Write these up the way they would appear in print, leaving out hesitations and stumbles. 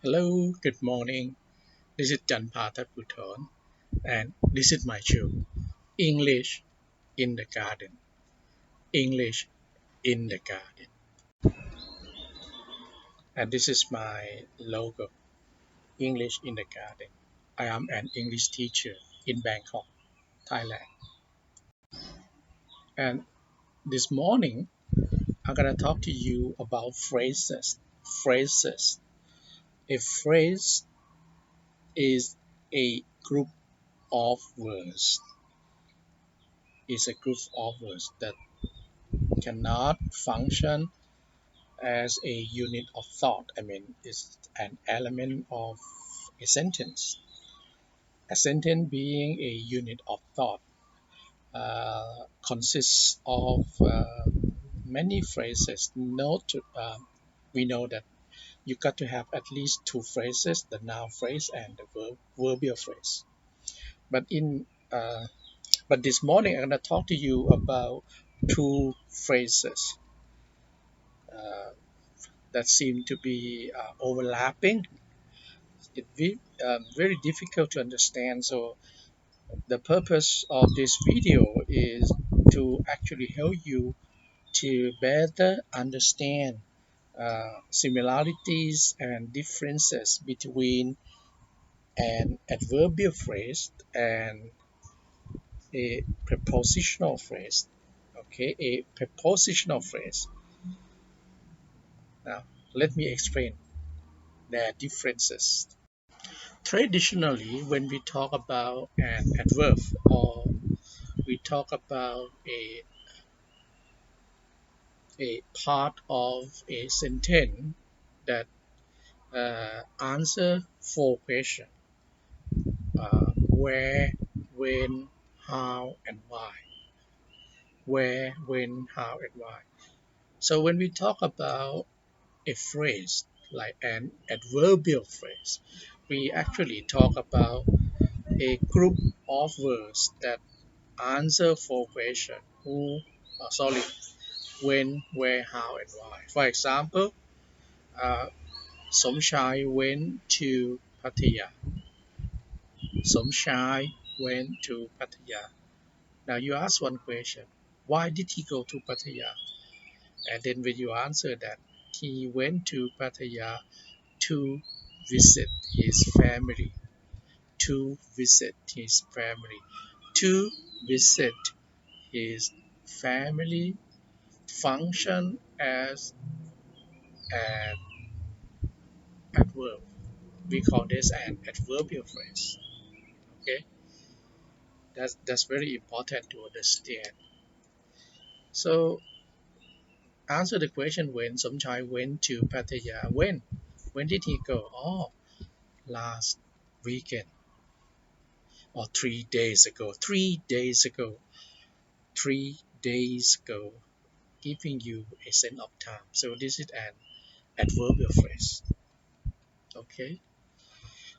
Hello, good morning. This is Janpha Thadphoothon, and this is my show, English in the Garden. English in the Garden. And this is my logo, English in the Garden. I am an English teacher in Bangkok, Thailand. And this morning, I'm going to talk to you about phrases. Phrases. A phrase is a group of words. Is a group of words that cannot function as a unit of thought. I mean, it's an element of a sentence. A sentence being a unit of thought consists of many phrases. We know that you got to have at least two phrases: the noun phrase and the verbial phrase. But in but this morning, I'm going to talk to you about two phrases uh, that seem to be overlapping. It's very difficult to understand. So the purpose of this video is to actually help you to better understand similarities and differences between an adverbial phrase and a prepositional phrase. Okay, a prepositional phrase. Now, let me explain their differences. Traditionally, when we talk about an adverb or we talk about a part of a sentence that answer four questions: where, when, how, and why. Where, when, how, and why. So when we talk about a phrase like an adverbial phrase, we actually talk about a group of words that answer four questions: who, sorry, when, where, how, and why. For example, uh, Somchai went to Pattaya. Somchai went to Pattaya. Now you ask one question: why did he go to Pattaya? And then when you answer that, he went to Pattaya to visit his family. To visit his family. To visit his family function as an adverb. We call this an adverbial phrase. Okay, that's very important to understand. So answer the question: when Somchai went to Pattaya. When did he go? Oh, last weekend or 3 days ago. 3 days ago. 3 days ago. Giving you a sense of time. So this is an adverbial phrase. Okay.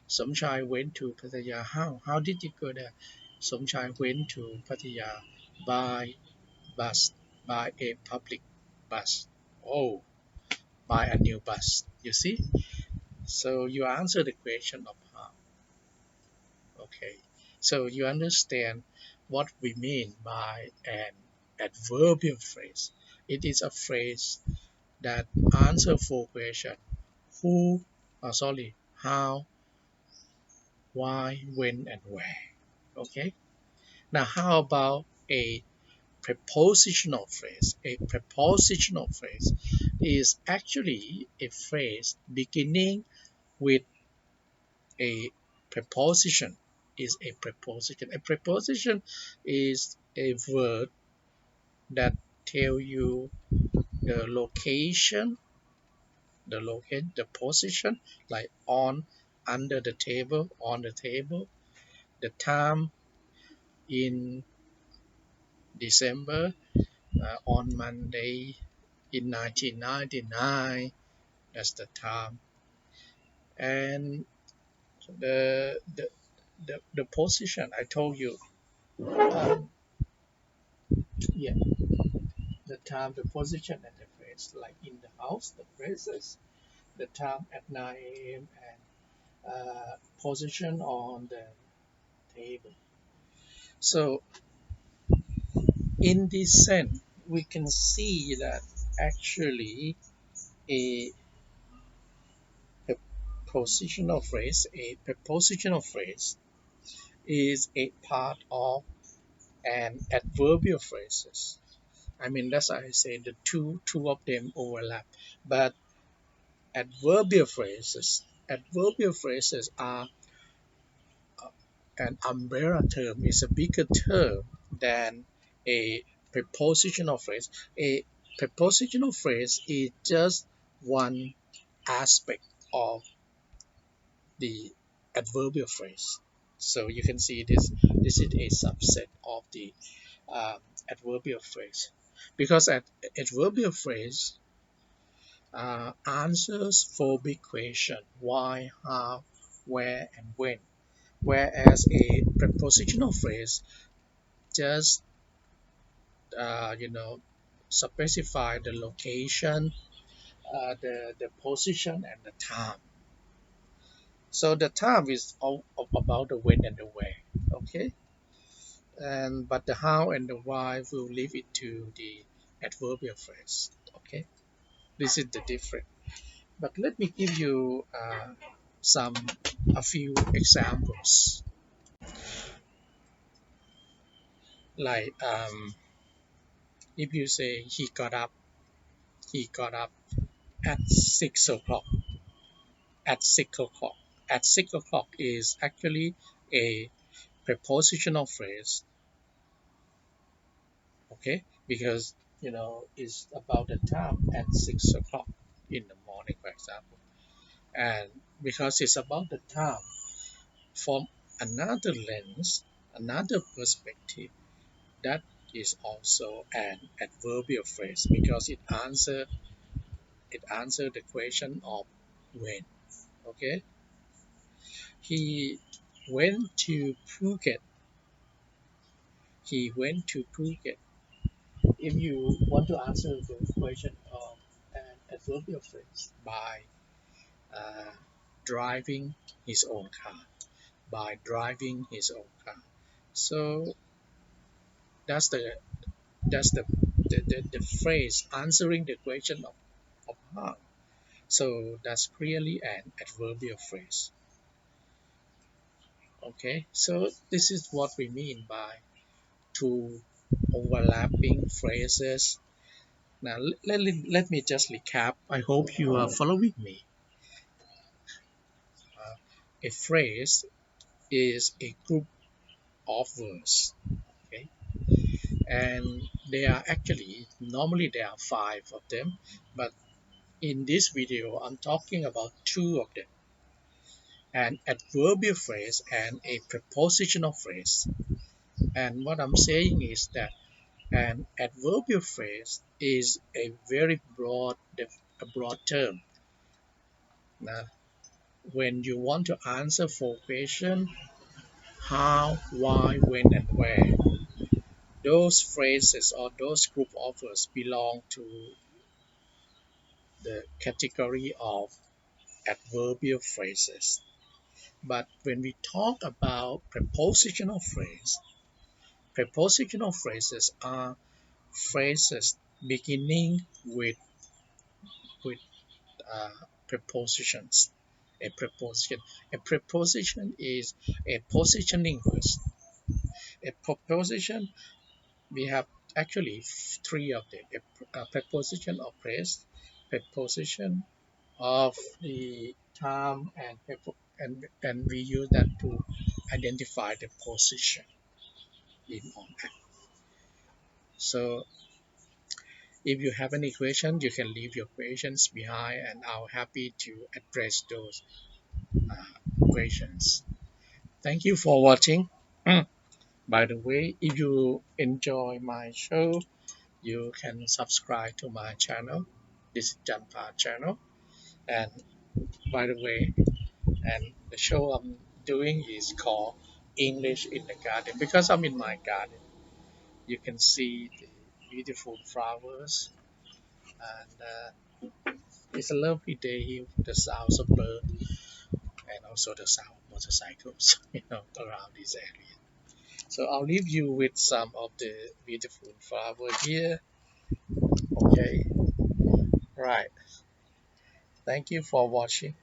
Somchai went to Pattaya. How did you go there? Somchai went to Pattaya by bus, by a public bus. Oh, by a new bus. You see? So you answer the question of how. Okay. So you understand what we mean by an adverbial phrase. It is a phrase that answers four questions: who, how, why, when, and where. Okay. Now, how about a prepositional phrase? A prepositional phrase is actually a phrase beginning with a preposition. Is a preposition. A preposition is a word that tell you the location, the position, like on, under the table, on the table, the time in December, on Monday in 1999. That's the time. And the the the position I told you, um, yeah, the time, the position, and the place, like in the house, the places, the time at 9 a.m. and position on the table. So in this sense, we can see that actually a prepositional phrase is a part of an adverbial phrases. I mean, that's why I say the two of them overlap. But adverbial phrases are an umbrella term. Is a bigger term than a prepositional phrase. A prepositional phrase is just one aspect of the adverbial phrase. So you can see this is a subset of the adverbial phrase, because adverbial phrase answers four big questions: why, how, where, and when. Whereas a prepositional phrase just specify the location, the position, and the time. So the time is all about the when and the where. Okay, and but the how and the why will leave it to the adverbial phrase. Okay, this is the difference. But let me give you some a few examples. Like if you say he got up at 6 o'clock. At 6 o'clock. At 6 o'clock is actually a prepositional phrase. Okay, because it's about the time at 6 o'clock in the morning, for example, and because it's about the time from another lens, another perspective, that is also an adverbial phrase because it answer the question of when. Okay, he went to Phuket. He went to Phuket. If you want to answer the question of an adverbial phrase by uh, driving his own car, by driving his own car. So that's the phrase answering the question of how. So that's clearly an adverbial phrase. Okay, so this is what we mean by two overlapping phrases. Now let me just recap. I hope you are following me. A phrase is a group of words. Okay, and they are actually normally there are five of them, but in this video I'm talking about two of them: an adverbial phrase and a prepositional phrase. And what I'm saying is that an adverbial phrase is a very a broad term. Now, when you want to answer for question how, why, when, and where, those phrases or those group of words belong to the category of adverbial phrases. But when we talk about prepositional phrases are phrases beginning with uh, prepositions. A preposition. A preposition is a positioning word. A preposition, we have actually three of them: a preposition of place, preposition of the time, and we use that to identify the position in on act. So if you have any question, you can leave your questions behind, and I'll happy to address those questions. Thank you for watching. By the way, if you enjoy my show, you can subscribe to my channel. This is Janpha channel. And by the way, and the show I'm doing is called English in the Garden because I'm in my garden. You can see the beautiful flowers and It's a lovely day here with the sounds of birds and also the sound of motorcycles, around this area. So I'll leave you with some of the beautiful flower here. Okay, right. Thank you for watching.